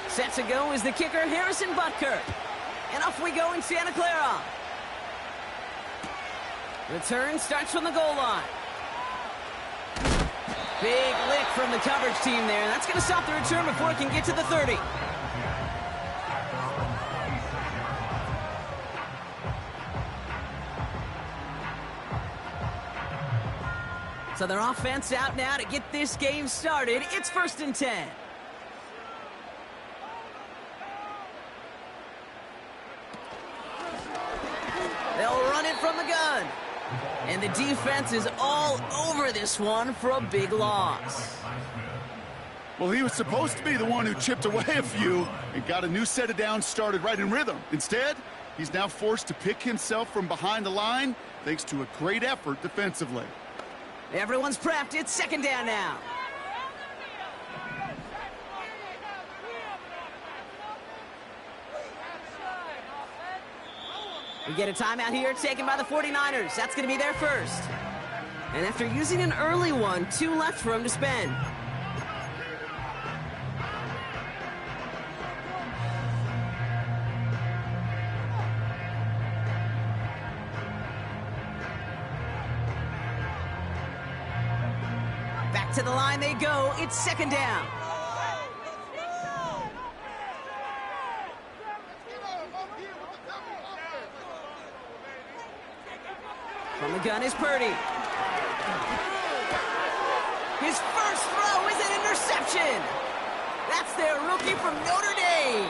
Set to go is the kicker, Harrison Butker. And off we go in Santa Clara. Return starts from the goal line. Big lick from the coverage team there. That's going to stop the return before it can get to the 30. So their offense out now to get this game started. It's 1st and 10. They'll run it from the gun. And the defense is all over this one for a big loss. Well, he was supposed to be the one who chipped away a few and got a new set of downs started right in rhythm. Instead, he's now forced to pick himself from behind the line thanks to a great effort defensively. Everyone's prepped. It's 2nd down now. We get a timeout here taken by the 49ers. That's going to be their first. And after using an early one, 2 left for him to spend. Back to the line they go. It's 2nd down. From the gun is Purdy. His first throw is an interception. That's their rookie from Notre Dame.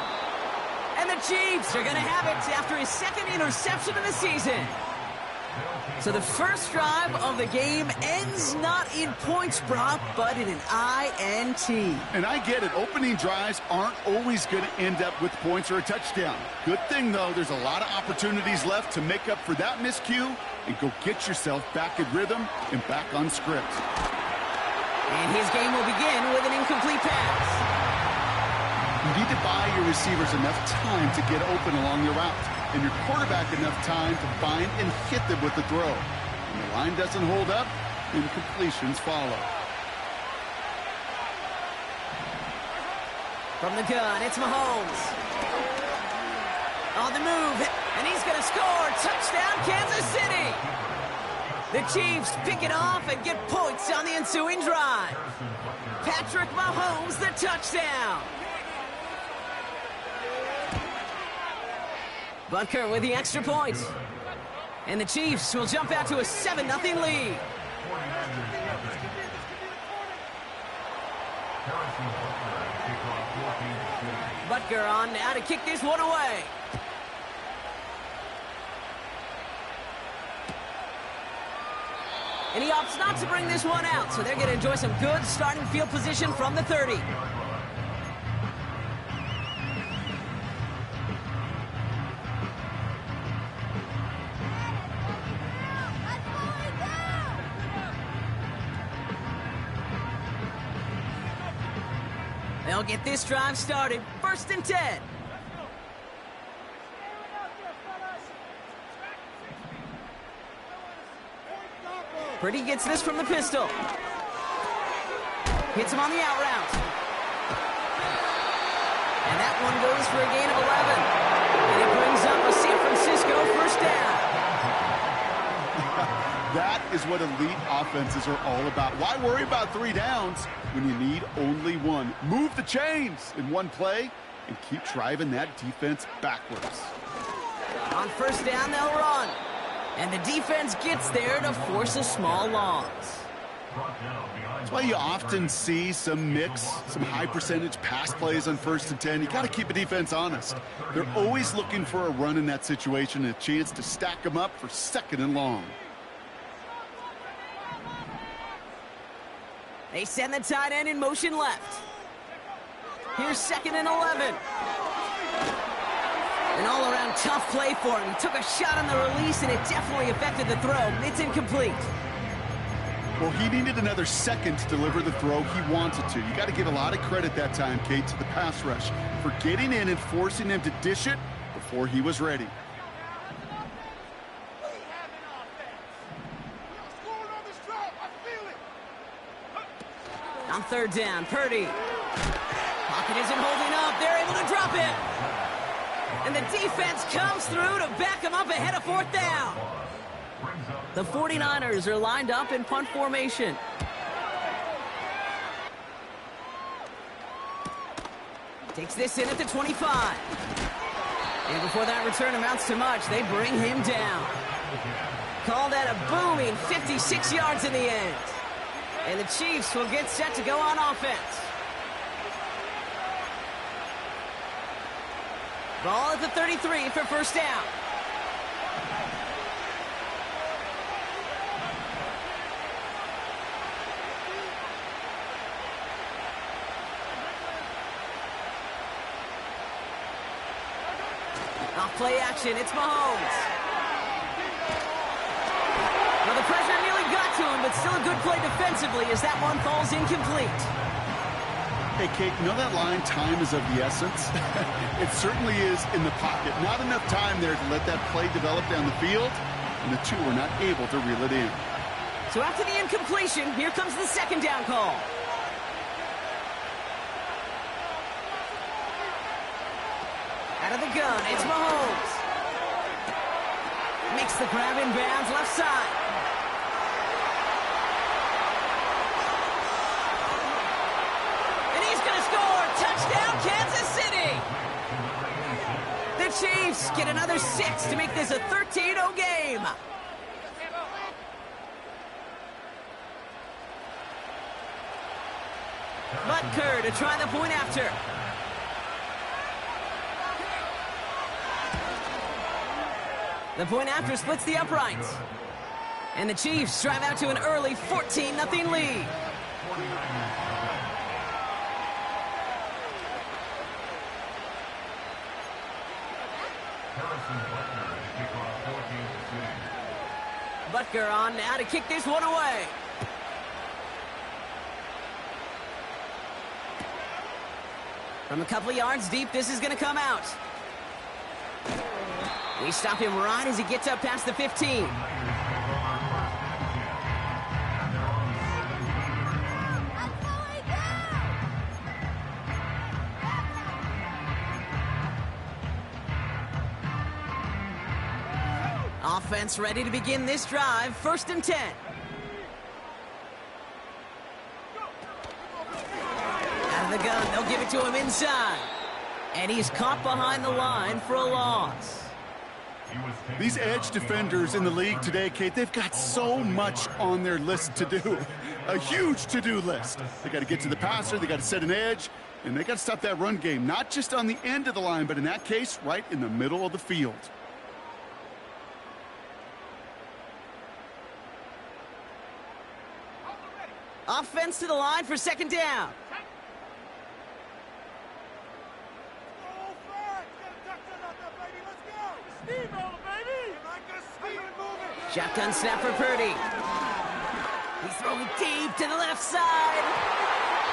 And the Chiefs are going to have it after his 2nd interception of the season. So the first drive of the game ends not in points, Brock, but in an INT. And I get it. Opening drives aren't always going to end up with points or a touchdown. Good thing, though, there's a lot of opportunities left to make up for that miscue and go get yourself back in rhythm and back on script. And his game will begin with an incomplete pass. You need to buy your receivers enough time to get open along your route, and your quarterback enough time to find and hit them with the throw. When the line doesn't hold up, incompletions follow. From the gun, it's Mahomes. On the move, and he's going to score. Touchdown, Kansas City. The Chiefs pick it off and get points on the ensuing drive. Patrick Mahomes, the touchdown. Butker with the extra point. And the Chiefs will jump out to a 7-0 lead. Butker on now to kick this one away. And he opts not to bring this one out, so they're going to enjoy some good starting field position from the 30. They'll get this drive started. 1st and 10. Purdy gets this from the pistol. Hits him on the out route. And that one goes for a gain of 11. And it brings up a San Francisco 1st down. That is what elite offenses are all about. Why worry about 3 downs when you need only 1? Move the chains in one play and keep driving that defense backwards. On 1st down, they'll run. And the defense gets there to force a small loss. That's why you often see some high percentage pass plays on 1st and 10. You got to keep a defense honest. They're always looking for a run in that situation and a chance to stack them up for 2nd and long. They send the tight end in motion left. Here's 2nd and 11. An all-around tough play for him. He took a shot on the release, and it definitely affected the throw. It's incomplete. Well, he needed another second to deliver the throw he wanted to. You got to give a lot of credit that time, Kate, to the pass rush for getting in and forcing him to dish it before he was ready. On third down, Purdy. Pocket isn't holding up. They're able to drop it. And the defense comes through to back him up ahead of fourth down. The 49ers are lined up in punt formation. Takes this in at the 25. And before that return amounts to much, they bring him down. Call that a booming 56 yards in the end. And the Chiefs will get set to go on offense. Ball at the 33 for first down. Off play action, it's Mahomes. Well, the pressure nearly got to him, but still a good play defensively as that one falls incomplete. Hey, Kate, you know that line, time is of the essence? It certainly is in the pocket. Not enough time there to let that play develop down the field, and the two were not able to reel it in. So after the incompletion, here comes the second down call. Out of the gun, it's Mahomes. Makes the grab in bounds, left side. And he's going to score. Touchdown, Kansas City. The Chiefs get another 6 to make this a 13-0 game. Butker to try the point after. The point after splits the uprights. And the Chiefs drive out to an early 14-0 lead. Butker on now to kick this one away. From a couple of yards deep, this is going to come out. We stop him right as he gets up past the 15. Offense ready to begin this drive. 1st and 10. Out of the gun, they'll give it to him inside. And he's caught behind the line for a loss. These edge defenders in the league today, Kate, they've got so much on their list to do. A huge to-do list. They got to get to the passer, they got to set an edge, and they got to stop that run game, not just on the end of the line, but in that case, right in the middle of the field. Offense to the line for 2nd down. Shotgun snap for Purdy. He's throwing deep to the left side.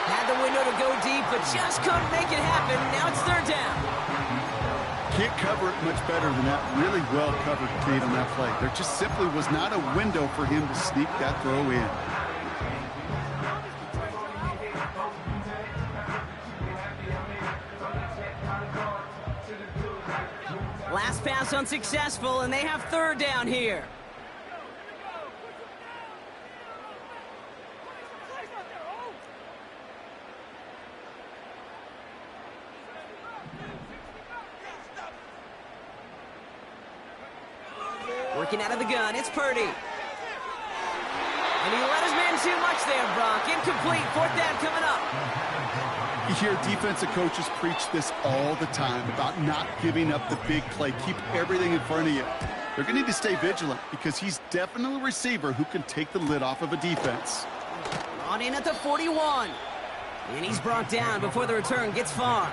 Had the window to go deep, but just couldn't make it happen. Now it's 3rd down. Can't cover it much better than that. Really well covered, Kate, on that play. There just simply was not a window for him to sneak that throw in. Last pass unsuccessful, and they have 3rd down here. Working out of the gun, it's Purdy. And he let his man too much there, Brock. Incomplete, 4th down coming up. You hear defensive coaches preach this all the time about not giving up the big play. Keep everything in front of you. They're going to need to stay vigilant because he's definitely a receiver who can take the lid off of a defense. On in at the 41. And he's brought down before the return gets far.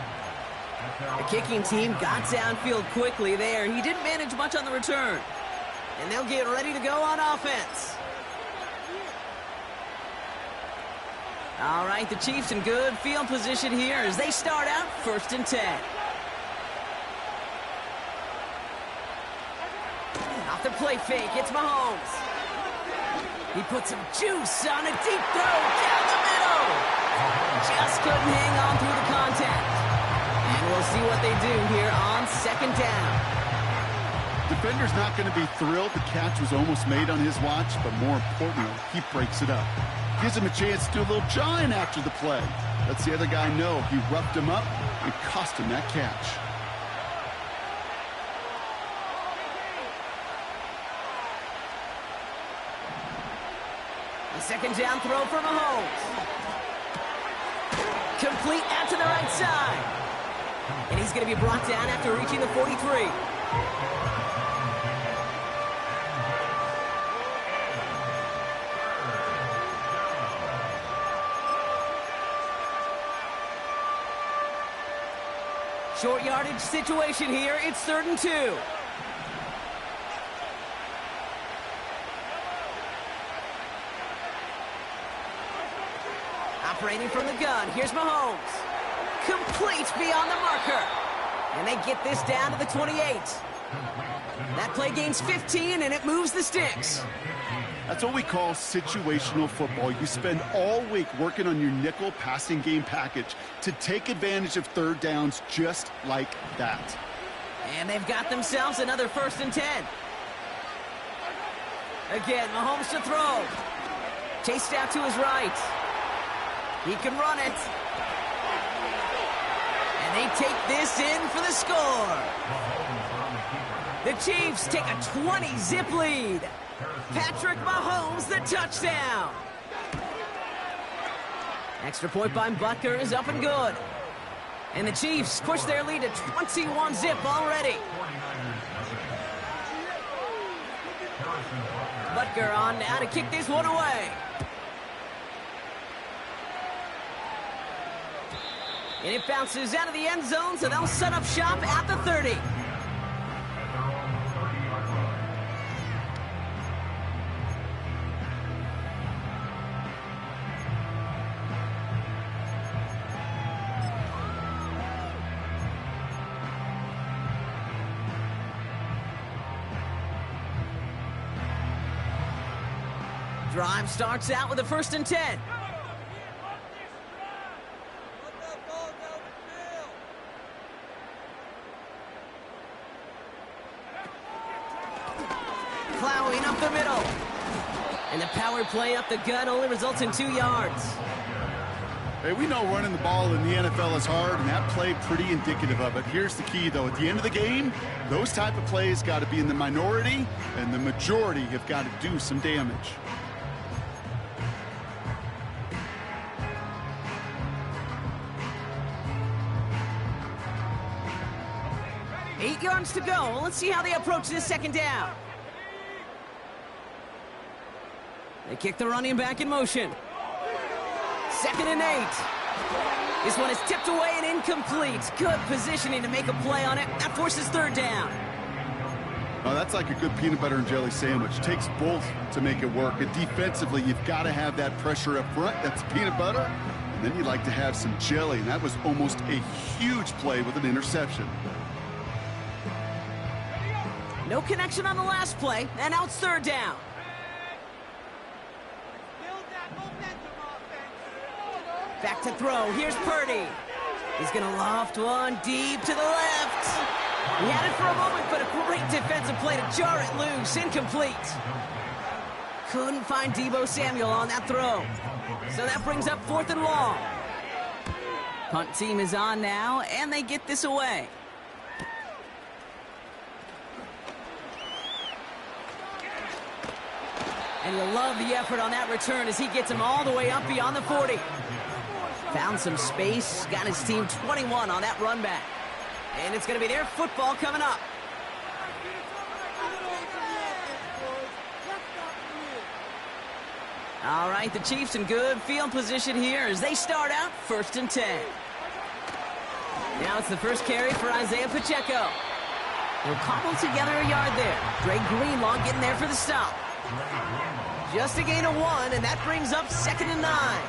The kicking team got downfield quickly there. He didn't manage much on the return. And they'll get ready to go on offense. All right, the Chiefs in good field position here as they start out 1st and 10. Off the play fake, it's Mahomes. He put some juice on a deep throw down the middle. Just couldn't hang on through the contact. And we'll see what they do here on second down. Defender's not going to be thrilled the catch was almost made on his watch, but more importantly, he breaks it up. Gives him a chance to do a little jawing after the play. Lets the other guy know he roughed him up and cost him that catch. The second down throw for Mahomes. Complete out to the right side. And he's going to be brought down after reaching the 43. Short yardage situation here. It's 3rd and 2. Operating from the gun. Here's Mahomes. Complete beyond the marker. And they get this down to the 28. That play gains 15, and it moves the sticks. That's what we call situational football. You spend all week working on your nickel passing game package to take advantage of third downs just like that. And they've got themselves another 1st and 10. Again, Mahomes to throw. Chased out to his right. He can run it. And they take this in for the score. The Chiefs take a 20-zip lead. Patrick Mahomes, the touchdown. Extra point by Butker is up and good. And the Chiefs push their lead to 21-zip already. Butker on now to kick this one away. And it bounces out of the end zone, so they'll set up shop at the 30. Drive starts out with a 1st and 10. Plowing up the middle. And the power play up the gut only results in 2 yards. Hey, we know running the ball in the NFL is hard, and that play pretty indicative of it. Here's the key, though. At the end of the game, those type of plays got to be in the minority, and the majority have got to do some damage. 8 yards to go. Let's see how they approach this second down. They kick the running back in motion. 2nd and 8. This one is tipped away and incomplete. Good positioning to make a play on it. That forces 3rd down. Oh, that's like a good peanut butter and jelly sandwich. Takes both to make it work. And defensively, you've got to have that pressure up front. That's peanut butter. And then you'd like to have some jelly. And that was almost a huge play with an interception. No connection on the last play, and now it's 3rd down. Back to throw. Here's Purdy. He's going to loft one deep to the left. He had it for a moment, but a great defensive play to jar it loose. Incomplete. Couldn't find Deebo Samuel on that throw. So that brings up 4th and long. Punt team is on now, and they get this away. And you'll love the effort on that return as he gets him all the way up beyond the 40. Found some space, got his team 21 on that run back. And it's going to be their football coming up. All right, the Chiefs in good field position here as they start out 1st and 10. Now it's the first carry for Isaiah Pacheco. He'll cobble together a yard there. Dre Greenlaw getting there for the stop. Just a gain of 1, and that brings up 2nd and 9.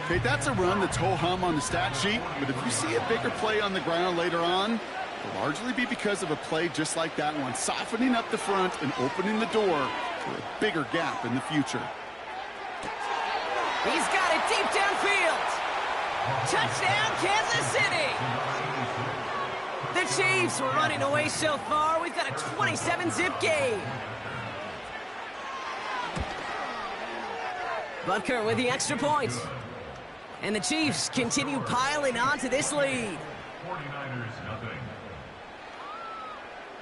Okay, that's a run that's ho-hum on the stat sheet, but if you see a bigger play on the ground later on, it'll largely be because of a play just like that one, softening up the front and opening the door for a bigger gap in the future. He's got it deep downfield. Touchdown, Kansas City. The Chiefs were running away so far. We've got a 27-zip game. Butker with the extra point. And the Chiefs continue piling on to this lead. 49ers nothing.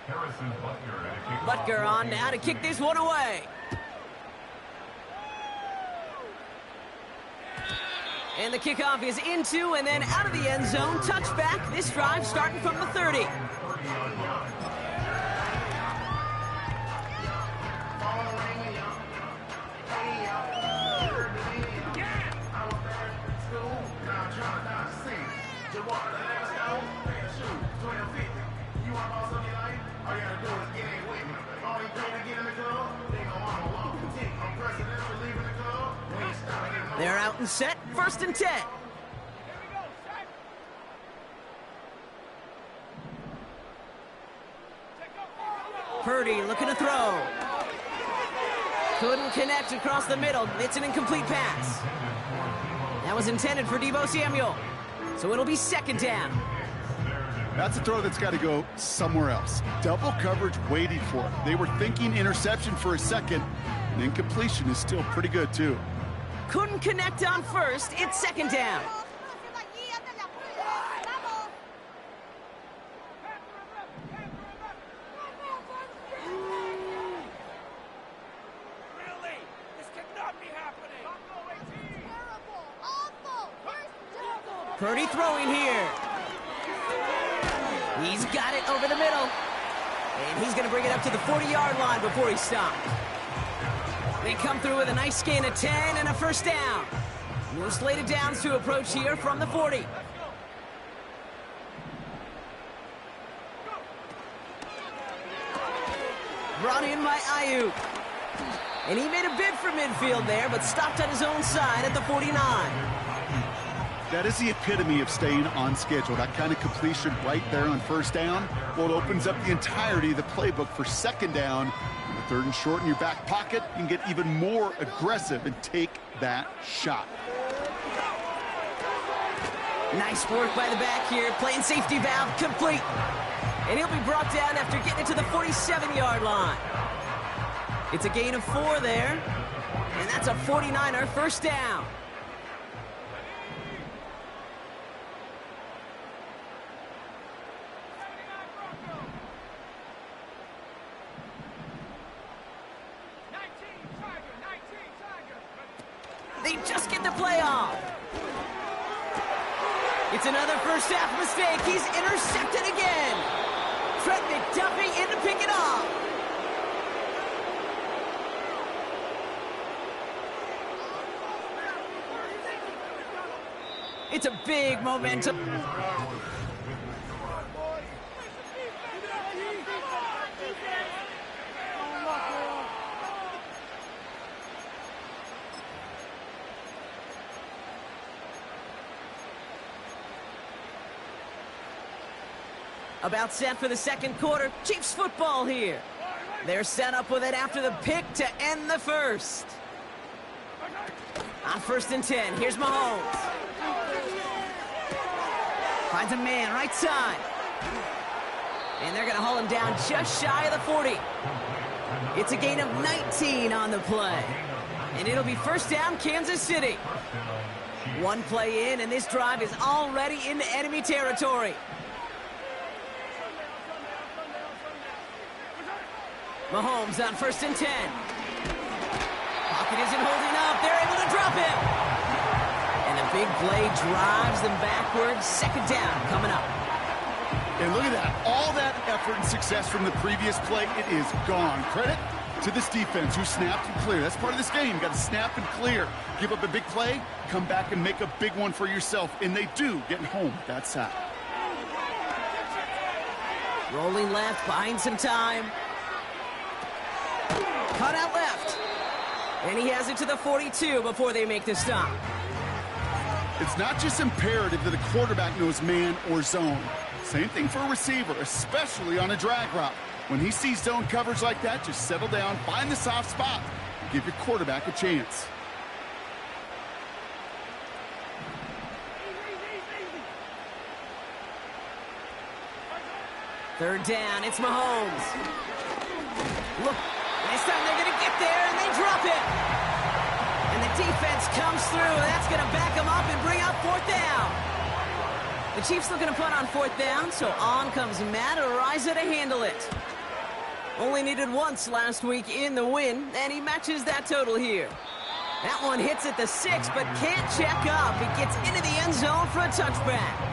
Harrison Butker on now to kick this one away. And the kickoff is into and then out of the end zone. Touchback. This drive starting from the 30. They're out and set, 1st and 10. Purdy looking to throw. Couldn't connect across the middle. It's an incomplete pass. That was intended for Deebo Samuel. So it'll be 2nd down. That's a throw that's got to go somewhere else. Double coverage waiting for it. They were thinking interception for a second. And incompletion is still pretty good, too. Couldn't connect on 1st. It's 2nd down. Really? This cannot be happening. Purdy throwing here. He's got it over the middle. And he's going to bring it up to the 40-yard line before he stopped. They come through with a nice gain of 10 and a 1st down. No slated downs to approach here from the 40. Brought in by Ayuk. And he made a bid for midfield there, but stopped on his own side at the 49. That is the epitome of staying on schedule. That kind of completion right there on 1st down. Well, it opens up the entirety of the playbook for 2nd down. 3rd and short in your back pocket, you can get even more aggressive and take that shot. Nice work by the back here, playing safety valve complete. And he'll be brought down after getting it to the 47-yard line. It's a gain of 4 there, and that's a 49er 1st down. They just get the play off. It's another 1st half mistake. He's intercepted again. Trent McDuffie in to pick it off. It's a big momentum. About set for the 2nd quarter. Chiefs football here. They're set up with it after the pick to end the 1st. On 1st and 10, here's Mahomes. Finds a man right side. And they're going to haul him down just shy of the 40. It's a gain of 19 on the play. And it'll be 1st down, Kansas City. One play in, and this drive is already into enemy territory. Mahomes on 1st and 10. Pocket isn't holding up. They're able to drop him. And a big play drives them backwards. 2nd down coming up. And look at that. All that effort and success from the previous play, it is gone. Credit to this defense who snapped and cleared. That's part of this game. You got to snap and clear. Give up a big play, come back and make a big one for yourself. And they do, getting home with that sack. Rolling left, buying some time. Cut out left. And he has it to the 42 before they make the stop. It's not just imperative that a quarterback knows man or zone. Same thing for a receiver, especially on a drag route. When he sees zone coverage like that, just settle down, find the soft spot, and give your quarterback a chance. Third down, it's Mahomes. Look, this time they're going to get there, and they drop it. And the defense comes through, and that's going to back them up and bring out fourth down. The Chiefs looking to punt on fourth down, so on comes Matt Araiza to handle it. Only needed once last week in the win, and he matches that total here. That one hits at the 6, but can't check up. It gets into the end zone for a touchback.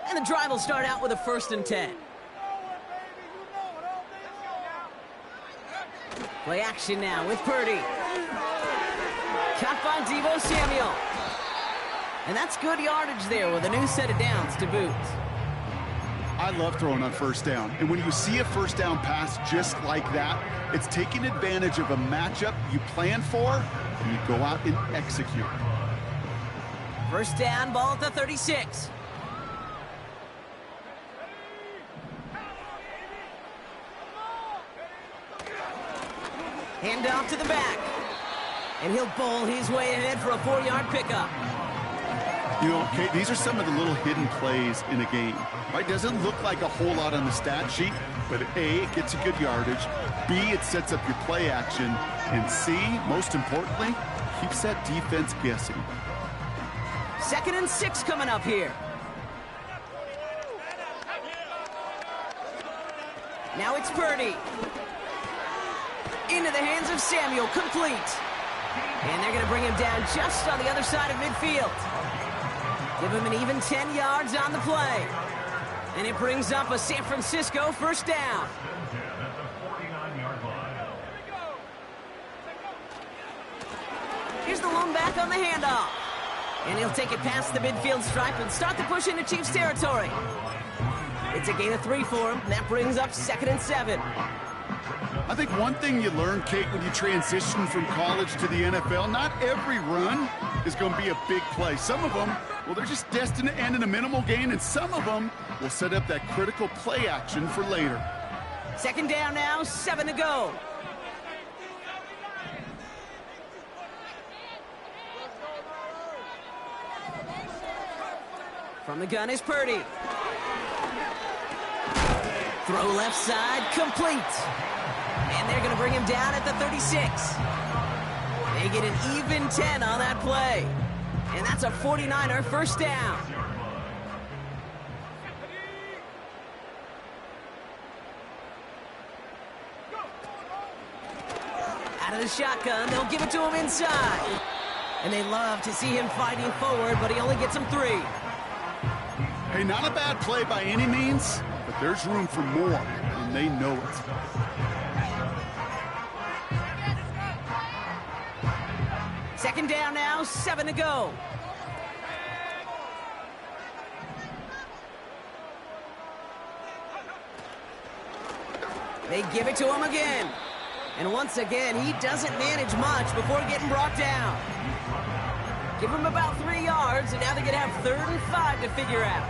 And the drive will start out with a 1st and 10. Play action now with Purdy. Caught by Deebo Samuel. And that's good yardage there with a new set of downs to boot. I love throwing on first down. And when you see a first down pass just like that, it's taking advantage of a matchup you plan for, and you go out and execute. First down, ball at the 36. Hand off to the back. And he'll bowl his way ahead for a 4-yard pickup. You know, Kate, these are some of the little hidden plays in a game. Right? Doesn't look like a whole lot on the stat sheet, but A, it gets you good yardage. B, it sets up your play action. And C, most importantly, keeps that defense guessing. 2nd and 6 coming up here. Now it's Purdy. Into the hands of Samuel, complete. And they're going to bring him down just on the other side of midfield. Give him an even 10 yards on the play. And it brings up a San Francisco first down. Here's the lone back on the handoff. And he'll take it past the midfield stripe and start the push into Chiefs territory. It's a gain of 3 for him, and that brings up 2nd and 7. I think one thing you learn, Kate, when you transition from college to the NFL, not every run is going to be a big play. Some of them, well, they're just destined to end in a minimal gain, and some of them will set up that critical play action for later. 2nd down now, 7 to go. From the gun is Purdy. Throw left side, complete. And they're going to bring him down at the 36. They get an even 10 on that play. And that's a 49er first down. Out of the shotgun, they'll give it to him inside. And they love to see him fighting forward, but he only gets him 3. Hey, not a bad play by any means, but there's room for more, and they know it. Second down now, 7 to go. They give it to him again. And once again, he doesn't manage much before getting brought down. Give him about 3 yards, and now they're going to have 3rd and 5 to figure out.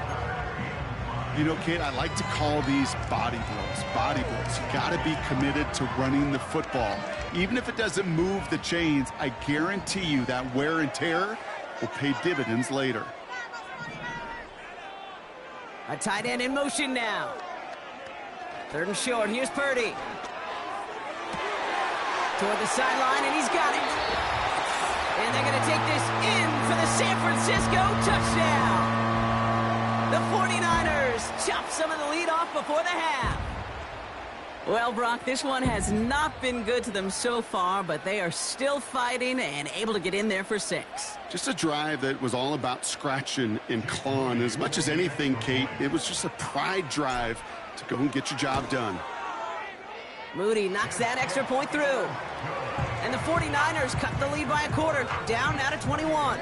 You know, Kate, I like to call these body blows. Body blows. You got to be committed to running the football. Even if it doesn't move the chains, I guarantee you that wear and tear will pay dividends later. A tight end in motion now. 3rd and short. Here's Purdy. Toward the sideline, and he's got it. And they're going to take this in for the San Francisco touchdown. The 49ers chop some of the lead off before the half. Well, Brock, this one has not been good to them so far, but they are still fighting and able to get in there for 6. Just a drive that was all about scratching and clawing. As much as anything, Kate, it was just a pride drive to go and get your job done. Moody knocks that extra point through. And the 49ers cut the lead by a quarter, down now to 21.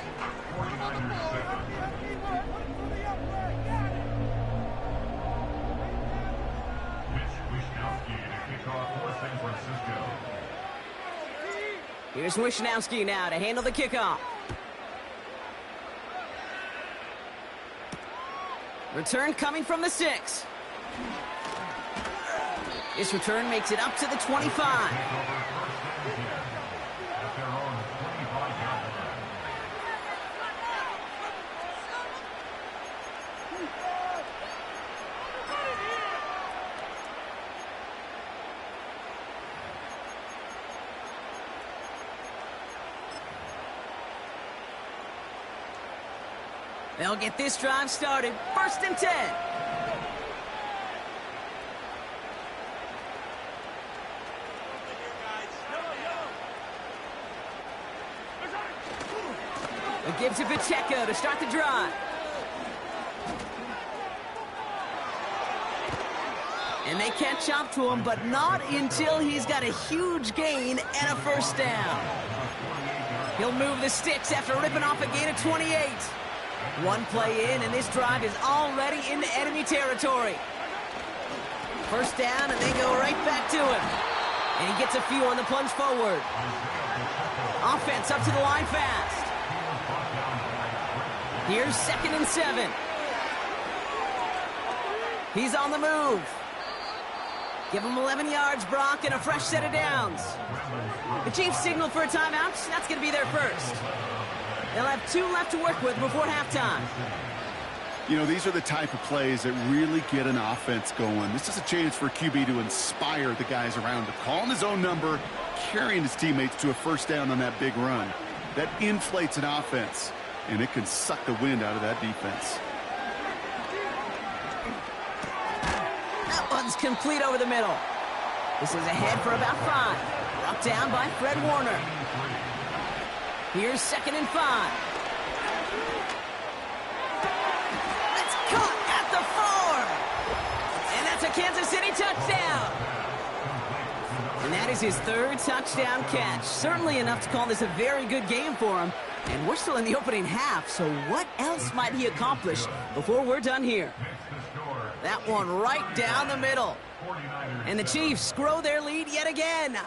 Here's Wishnowski now to handle the kickoff. Return coming from the 6. This return makes it up to the 25. They'll get this drive started. 1st and 10. It gives to Pacheco to start the drive. And they catch up to him, but not until he's got a huge gain and a 1st down. He'll move the sticks after ripping off a gain of 28. One play in, and this drive is already into enemy territory. 1st down, and they go right back to him. And he gets a few on the plunge forward. Offense up to the line fast. Here's 2nd and 7. He's on the move. Give him 11 yards, Brock, and a fresh set of downs. The Chiefs signal for a timeout. That's going to be their first. They'll have 2 left to work with before halftime. You know, these are the type of plays that really get an offense going. This is a chance for QB to inspire the guys around him. Calling his own number, carrying his teammates to a 1st down on that big run. That inflates an offense, and it can suck the wind out of that defense. That one's complete over the middle. This is ahead for about 5. Brought down by Fred Warner. Here's 2nd and 5. That's caught at the 4. And that's a Kansas City touchdown. And that is his 3rd touchdown catch. Certainly enough to call this a very good game for him. And we're still in the opening half, so what else might he accomplish before we're done here? That one right down the middle. And the Chiefs grow their lead yet again.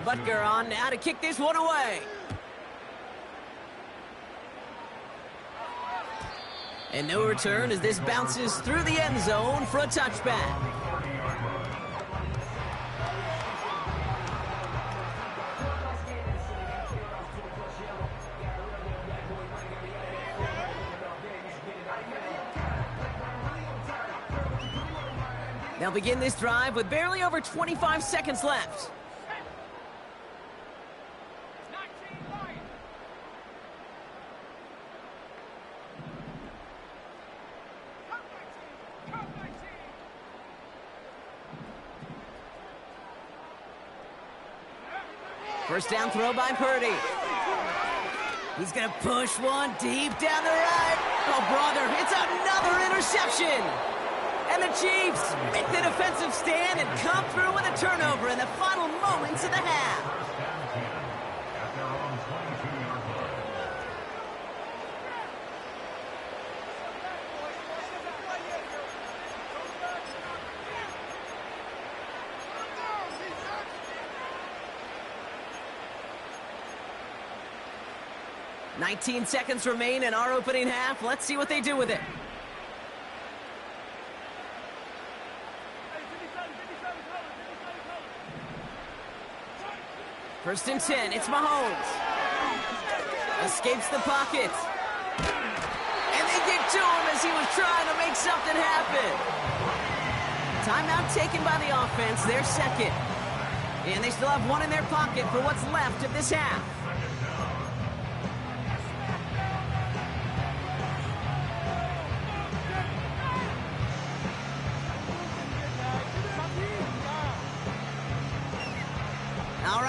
Butker on now to kick this one away. And no return as this bounces through the end zone for a touchback. They'll begin this drive with barely over 25 seconds left. First down throw by Purdy. He's going to push one deep down the right. Oh, brother, it's another interception. And the Chiefs make the defensive stand and come through with a turnover in the final moments of the half. "19 seconds remain in our opening half. Let's see what they do with it. First and 10, it's Mahomes. Escapes the pocket. And they get to him as he was trying to make something happen. Timeout taken by the offense, their second. And they still have one in their pocket for what's left of this half.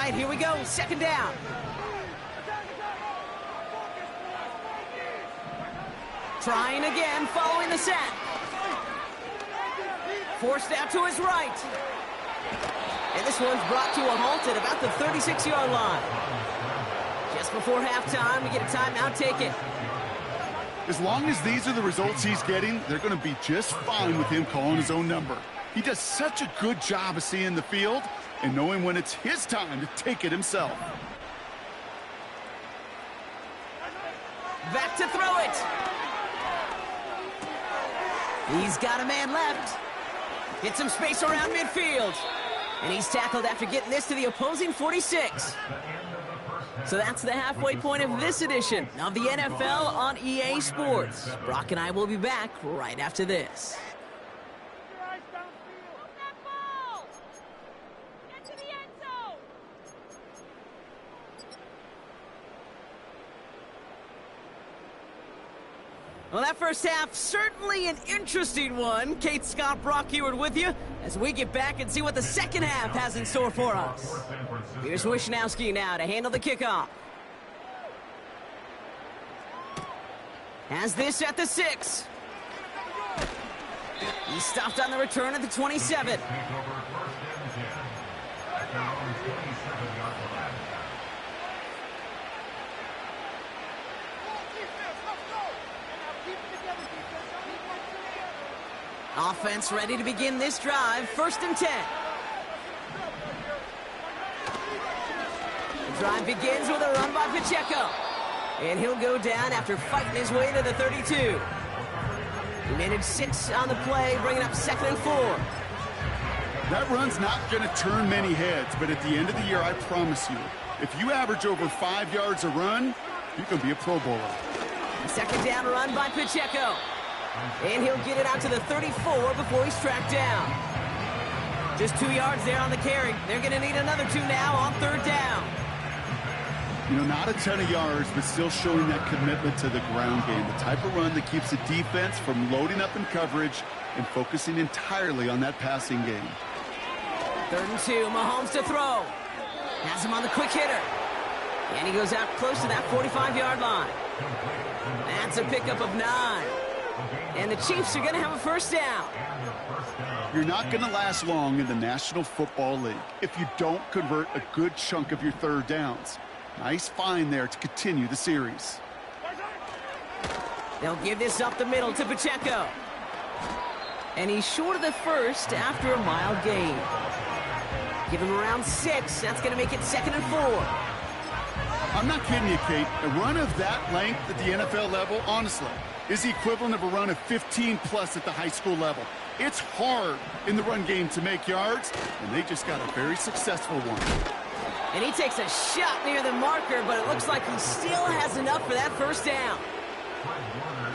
right, here we go. Second down. Trying again, following the set. Forced out to his right. And this one's brought to a halt at about the 36-yard line. Just before halftime, we get a timeout taken. As long as these are the results he's getting, they're going to be just fine with him calling his own number. He does such a good job of seeing the field and knowing when it's his time to take it himself. Back to throw it. He's got a man left. Get some space around midfield. And he's tackled after getting this to the opposing 46. So that's the halfway point of this edition of the NFL on EA Sports. Brock and I will be back right after this. Well, that first half, certainly an interesting one. Kate Scott, Brock Huard with you as we get back and see what the second half has in store for us. Here's Wishnowski now to handle the kickoff. Has this at the 6. He's stopped on the return at the 27. Offense ready to begin this drive. 1st and 10. The drive begins with a run by Pacheco. And he'll go down after fighting his way to the 32. He managed 6 on the play, bringing up 2nd and 4. That run's not going to turn many heads, but at the end of the year, I promise you, if you average over 5 yards a run, you can be a Pro Bowler. Second down run by Pacheco. And he'll get it out to the 34 before he's tracked down. Just 2 yards there on the carry. They're going to need another 2 now on 3rd down. You know, not a ton of yards, but still showing that commitment to the ground game. The type of run that keeps the defense from loading up in coverage and focusing entirely on that passing game. 3rd and 2, Mahomes to throw. Has him on the quick hitter. And he goes out close to that 45-yard line. That's a pickup of 9. And the Chiefs are going to have a 1st down. You're not going to last long in the National Football League if you don't convert a good chunk of your 3rd downs. Nice find there to continue the series. They'll give this up the middle to Pacheco. And he's short of the 1st after a mild gain. Give him around 6. That's going to make it 2nd and 4. I'm not kidding you, Kate. A run of that length at the NFL level, honestly, is the equivalent of a run of 15-plus at the high school level. It's hard in the run game to make yards, and they just got a very successful one. And he takes a shot near the marker, but it looks like he still has enough for that 1st down.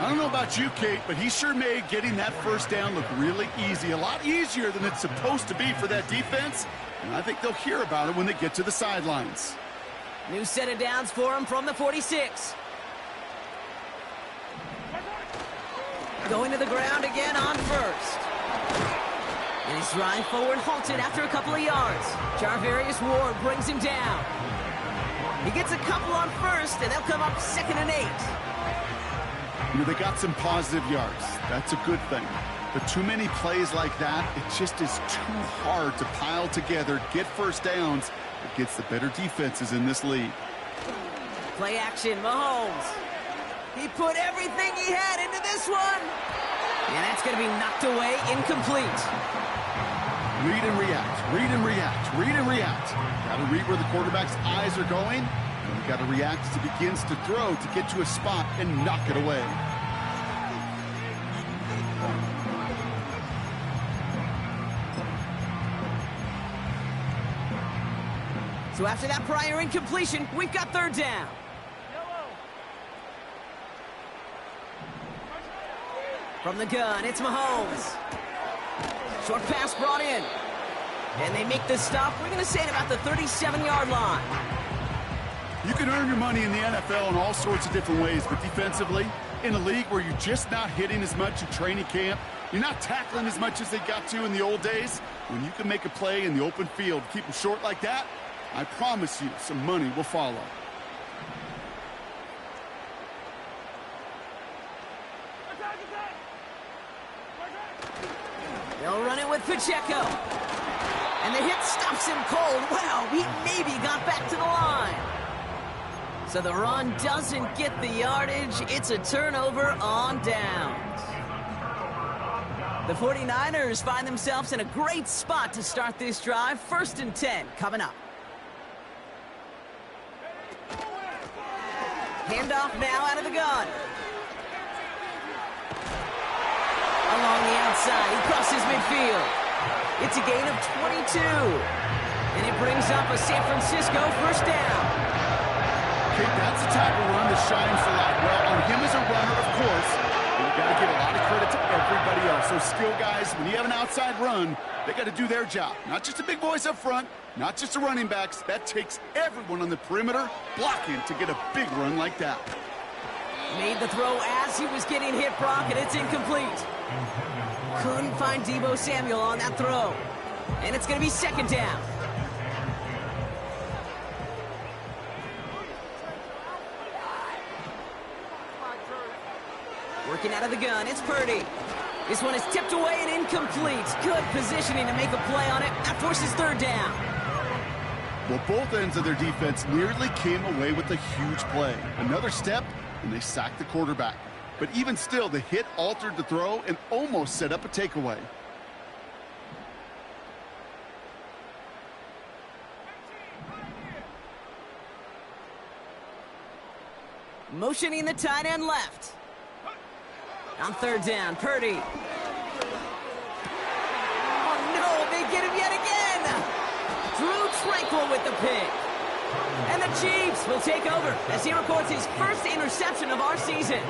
I don't know about you, Kate, but he sure made getting that 1st down look really easy. A lot easier than it's supposed to be for that defense, and I think they'll hear about it when they get to the sidelines. New set of downs for him from the 46. Going to the ground again on 1st. And his drive forward halted after a couple of yards. Charvarius Ward brings him down. He gets a couple on 1st, and they'll come up 2nd and 8. You know, they got some positive yards. That's a good thing. But too many plays like that, it just is too hard to pile together, get 1st downs against the better defenses in this league. Play action, Mahomes. He put everything he had into this one. And that's going to be knocked away, incomplete. Read and react, read and react, read and react. Got to read where the quarterback's eyes are going. And you got to react as he begins to throw to get to a spot and knock it away. So after that prior incompletion, we've got 3rd down. From the gun, it's Mahomes. Short pass brought in. And they make the stop. We're going to say at about the 37-yard line. You can earn your money in the NFL in all sorts of different ways, but defensively, in a league where you're just not hitting as much in training camp, you're not tackling as much as they got to in the old days, when you can make a play in the open field, keep them short like that, I promise you, some money will follow. They'll run it with Pacheco. And the hit stops him cold. Wow, he maybe got back to the line. So the run doesn't get the yardage. It's a turnover on downs. The 49ers find themselves in a great spot to start this drive. 1st and 10 coming up. Handoff now out of the gun. Along the outside, he crosses midfield. It's a gain of 22. And it brings up a San Francisco 1st down. Okay, that's the type of run that shines a lot. Well, on him as a runner, of course, but you got to give a lot of credit to everybody else. Those skill guys, when you have an outside run, they got to do their job. Not just the big boys up front, not just the running backs. That takes everyone on the perimeter blocking to get a big run like that. Made the throw as he was getting hit, Brock, and it's incomplete. Couldn't find Deebo Samuel on that throw. And it's going to be 2nd down. Working out of the gun, it's Purdy. This one is tipped away and incomplete. Good positioning to make a play on it. That forces 3rd down. Well, both ends of their defense nearly came away with a huge play. Another step, and they sacked the quarterback. But even still, the hit altered the throw and almost set up a takeaway. Motioning the tight end left. On 3rd down, Purdy. Oh, no, they get him yet again. Drew Tranquill with the pick. And the Chiefs will take over as he records his 1st interception of our season.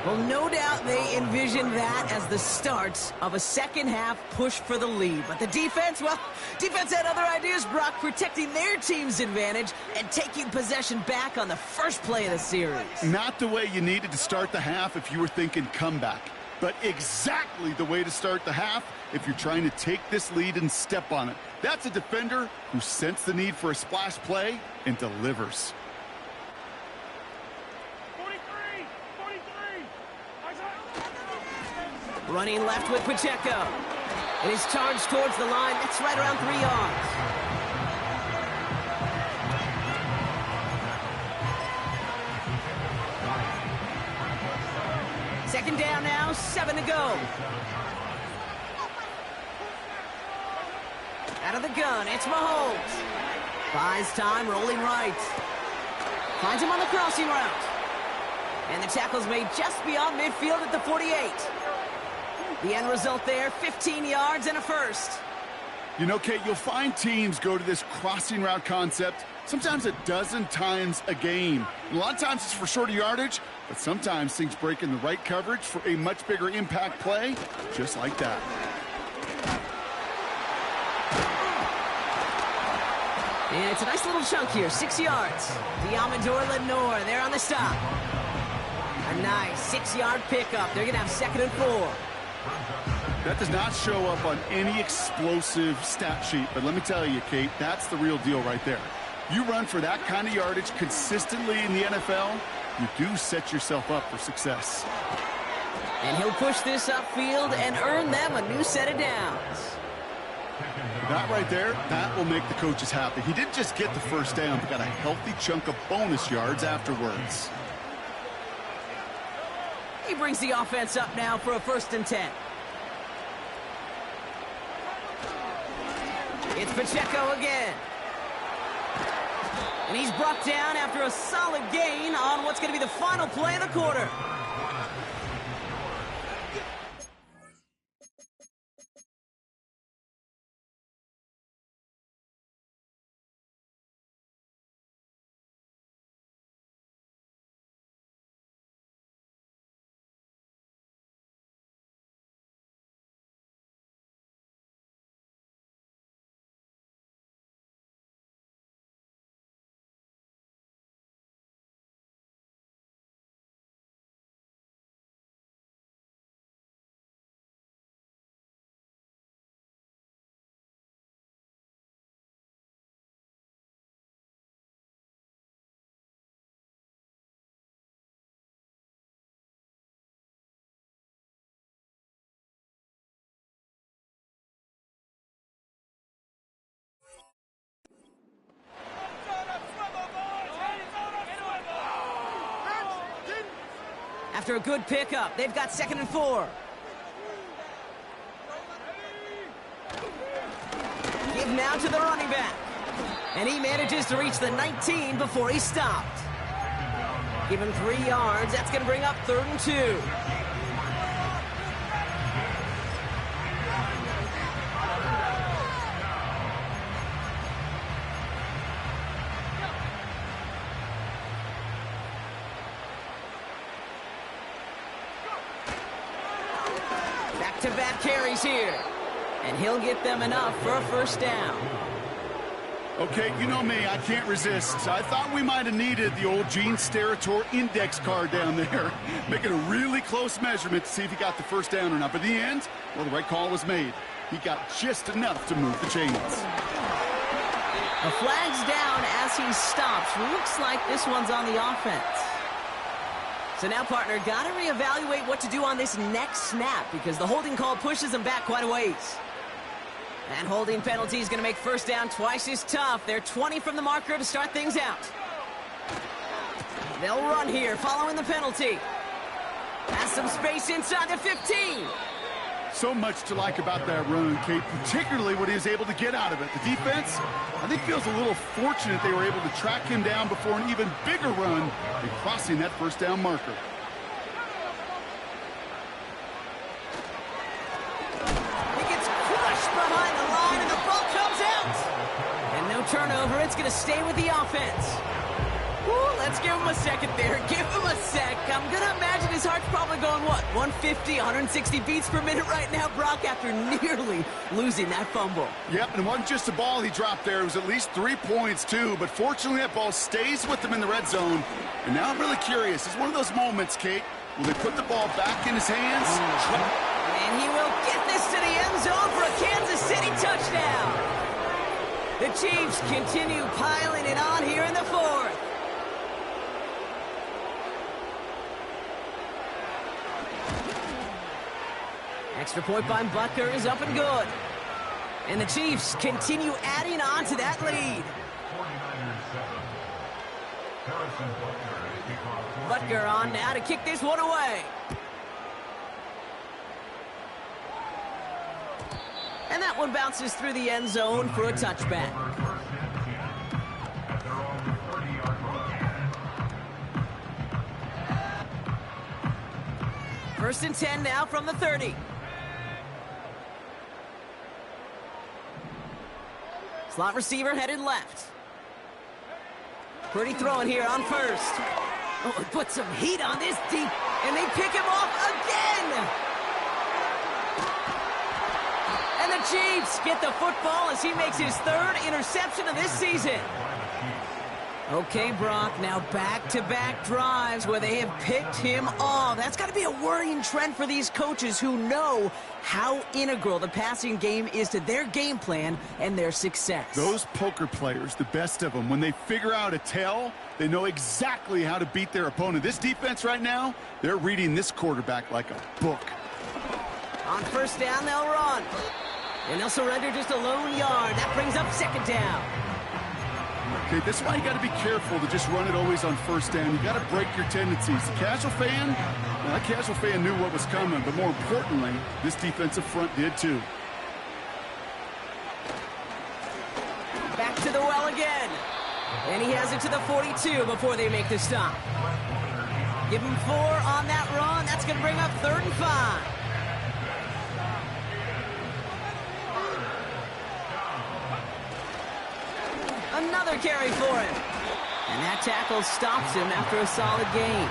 Well, no doubt they envision that as the start of a second-half push for the lead. But the defense, well, defense had other ideas, Brock, protecting their team's advantage and taking possession back on the first play of the series. Not the way you needed to start the half if you were thinking comeback, but exactly the way to start the half if you're trying to take this lead and step on it. That's a defender who sensed the need for a splash play and delivers. Running left with Pacheco. And he's charged towards the line. That's right around 3 yards. Second down now, 7 to go. Out of the gun, it's Mahomes. Buys time, rolling right. Finds him on the crossing route. And the tackle's made just beyond midfield at the 48. The end result there, 15 yards and a 1st. You know, Kate, you'll find teams go to this crossing route concept sometimes a dozen times a game. And a lot of times it's for shorter yardage, but sometimes things break in the right coverage for a much bigger impact play, just like that. And it's a nice little chunk here, 6 yards. Diamador Lenore there on the stop. A nice 6-yard pickup. They're going to have 2nd and 4. That does not show up on any explosive stat sheet, but let me tell you, Kate, that's the real deal right there. You run for that kind of yardage consistently in the NFL, you do set yourself up for success. And he'll push this upfield and earn them a new set of downs. That right there, that will make the coaches happy. He didn't just get the 1st down, but got a healthy chunk of bonus yards afterwards. He brings the offense up now for a 1st and 10. It's Pacheco again. And he's brought down after a solid gain on what's going to be the final play of the quarter. After a good pickup, they've got 2nd and 4. Give now to the running back. And he manages to reach the 19 before he stopped. Give him 3 yards. That's going to bring up 3rd and 2. Back-to-back carries here. And he'll get them enough for a 1st down. Okay, you know me, I can't resist. I thought we might have needed the old Gene Steratore index card down there, making a really close measurement to see if he got the 1st down or not. But in the end, well, the right call was made. He got just enough to move the chains. The flag's down as he stops. Looks like this one's on the offense. So now, partner, got to reevaluate what to do on this next snap because the holding call pushes him back quite a ways. And holding penalty is going to make 1st down twice as tough. They're 20 from the marker to start things out. They'll run here following the penalty. Has some space inside the 15. So much to like about that run, Kate, particularly what he was able to get out of it. The defense, I think, feels a little fortunate they were able to track him down before an even bigger run and crossing that 1st down marker. Behind the line, and the ball comes out. And no turnover. It's going to stay with the offense. Ooh, let's give him a second there. Give him a sec. I'm going to imagine his heart's probably going, what, 150, 160 beats per minute right now, Brock, after nearly losing that fumble. Yep, and it wasn't just a ball he dropped there. It was at least 3 points, too. But fortunately, that ball stays with him in the red zone. And now I'm really curious. It's one of those moments, Kate. Will they put the ball back in his hands? And he will get this to the end zone for a Kansas City touchdown. The Chiefs continue piling it on here in the 4th. Extra point by Butker is up and good. And the Chiefs continue adding on to that lead. 49ers 7. Butker on now to kick this one away. And that one bounces through the end zone for a touchback. First and 10 now from the 30. Slot receiver headed left. Pretty throwing here on 1st. Oh, put some heat on this deep, and they pick him off again. And the Chiefs get the football as he makes his 3rd interception of this season. Okay, Brock, now back-to-back drives where they have picked him off. That's got to be a worrying trend for these coaches who know how integral the passing game is to their game plan and their success. Those poker players, the best of them, when they figure out a tell, they know exactly how to beat their opponent. This defense right now, they're reading this quarterback like a book. On 1st down, they'll run. And they'll surrender just a lone yard. That brings up 2nd down. Okay, that's why you got to be careful to just run it always on 1st down. You got to break your tendencies. The casual fan, well, that casual fan knew what was coming, but more importantly, this defensive front did too. Back to the well again. And he has it to the 42 before they make the stop. Give him 4 on that run. That's going to bring up 3rd and 5. Another carry for him. And that tackle stops him after a solid gain.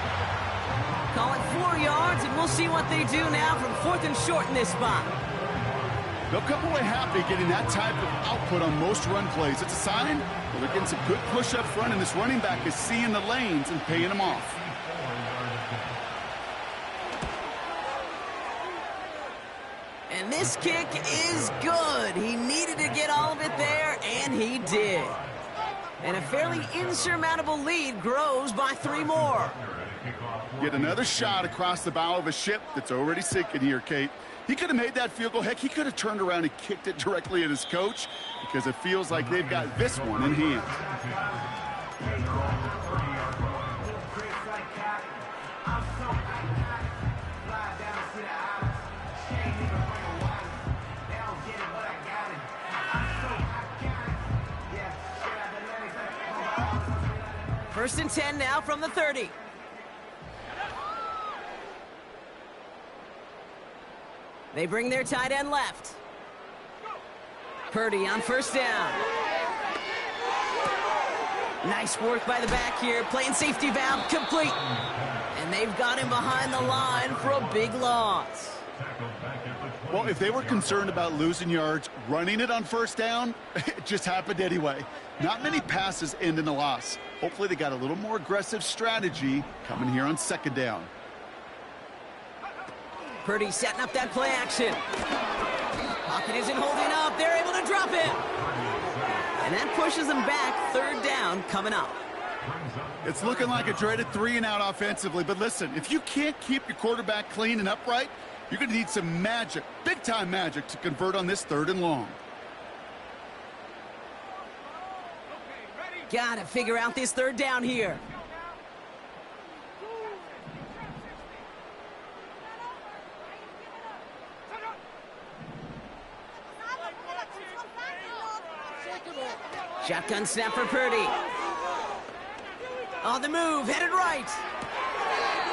Call it 4 yards, and we'll see what they do now from 4th and short in this spot. They'll come away happy getting that type of output on most run plays. It's a sign well, they're getting some good push up front, and this running back is seeing the lanes and paying them off. And this kick is good. He needed to get all of it there, and he did. And a fairly insurmountable lead grows by 3 more. Get another shot across the bow of a ship that's already sinking here, Kate. He could have made that field goal. Heck, he could have turned around and kicked it directly at his coach because it feels like they've got this one in hand. First and 10 now from the 30. They bring their tight end left. Purdy on first down. Nice work by the back here. Playing safety valve complete. And they've got him behind the line for a big loss. Well, if they were concerned about losing yards, running it on first down, it just happened anyway. Not many passes end in a loss. Hopefully they got a little more aggressive strategy coming here on second down. Purdy setting up that play action. Pocket isn't holding up. They're able to drop it. And that pushes them back. Third down coming up. It's looking like a dreaded 3-and-out offensively, but listen, if you can't keep your quarterback clean and upright, you're going to need some magic, big-time magic, to convert on this 3rd and long. Got to figure out this 3rd down here. Shotgun snap for Purdy. On the move, headed right.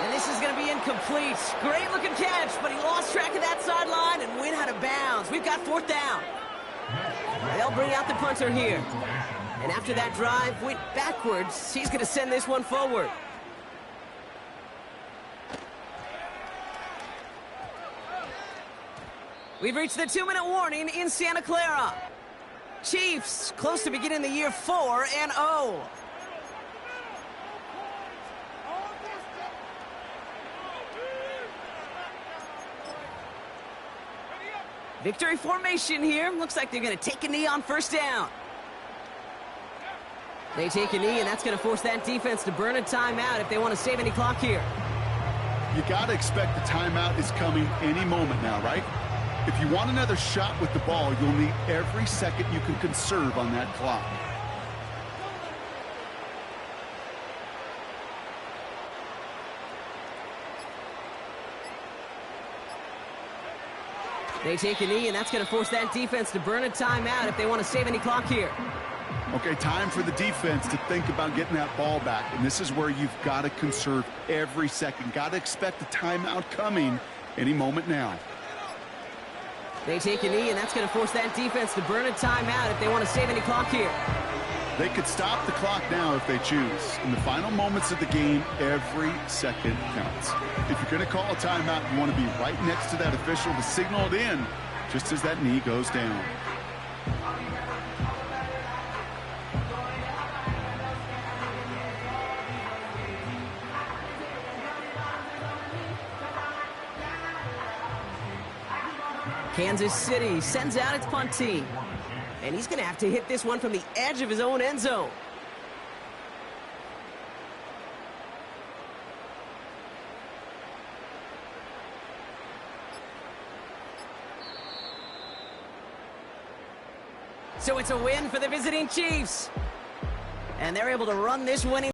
And this is going to be incomplete. Great looking catch, but he lost track of that sideline and went out of bounds. We've got 4th down. They'll bring out the punter here. And after that drive went backwards, he's going to send this one forward. We've reached the 2-minute warning in Santa Clara. Chiefs close to beginning the year 4-0. Victory formation here. Looks like they're going to take a knee on first down. They take a knee, and that's going to force that defense to burn a timeout if they want to save any clock here. You got to expect the timeout is coming any moment now, right? If you want another shot with the ball, you'll need every second you can conserve on that clock. They take a knee, and that's going to force that defense to burn a timeout if they want to save any clock here. Okay, time for the defense to think about getting that ball back, and this is where you've got to conserve every second. Got to expect the timeout coming any moment now. They take a knee, and that's going to force that defense to burn a timeout if they want to save any clock here. They could stop the clock now if they choose. In the final moments of the game, every second counts. If you're going to call a timeout, you want to be right next to that official to signal it in just as that knee goes down. Kansas City sends out its punt team. And he's going to have to hit this one from the edge of his own end zone. So it's a win for the visiting Chiefs. And they're able to run this winning